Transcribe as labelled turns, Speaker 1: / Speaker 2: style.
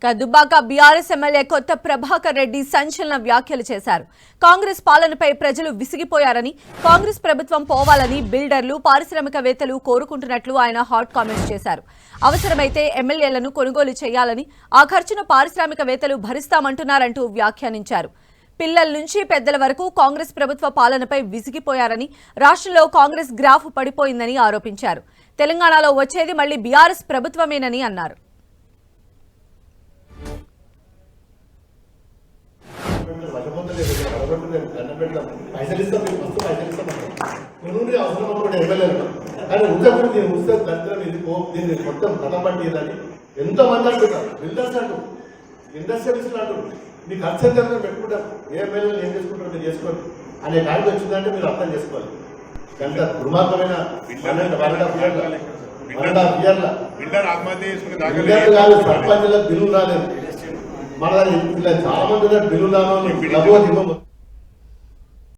Speaker 1: Dubbaka BRS MLA కొత్త ప్రభాకర్ రెడ్డి సంచలన వ్యాఖ్యలు చేశారు. కాంగ్రెస్ పాలనపై ప్రజలు విసిగిపోయారని, కాంగ్రెస్ ప్రభుత్వం పోవాలని బిల్డర్లు, పారిశ్రామికవేత్తలు కోరుకుంటున్నట్లు ఆయన హాట్ కామెంట్స్ చేశారు. అవసరమైతే ఎమ్మెల్యేలను కొనుగోలు చేయాలని, ఆ ఖర్చును పారిశ్రామికవేత్తలు భరిస్తామంటున్నారంటూ వ్యాఖ్యానించారు. పిల్లల నుంచి పెద్దల వరకు కాంగ్రెస్ ప్రభుత్వ పాలనపై విసిగిపోయారని, రాష్ట్రంలో కాంగ్రెస్ గ్రాఫ్ పడిపోయిందని ఆరోపించారు. తెలంగాణలో వచ్చేది మళ్లీ బీఆర్ఎస్ ప్రభుత్వమేనని అన్నారు.
Speaker 2: పైసలు ఇస్తాం మస్తు పైసలు ఇస్తాం అవసరం అనుకుంటే ఎమ్మెల్యేలు కానీ ఉద్యోగం దీన్ని ఉత్సవం దరిద్రం ఇది దీన్ని మొత్తం కథపట్టిందని ఎంతో మంది అంటున్నారు. బిల్డర్స్ అంటూ ఇండస్ట్రియలిస్టులు అంటారు మీ ఖర్చు ఎంత పెట్టుకుంటారు, ఏ ఎమ్మెల్యేలు ఏం చేసుకుంటారో మీరు చేసుకోండి అనే కాడికి వచ్చిందంటే మీరు అర్థం చేసుకోవాలి. ఎంత దుర్మార్గమైన కాదు. సర్పంచులకు బిల్లు రాలేదు, మన చాలా మంది బిల్లు రాను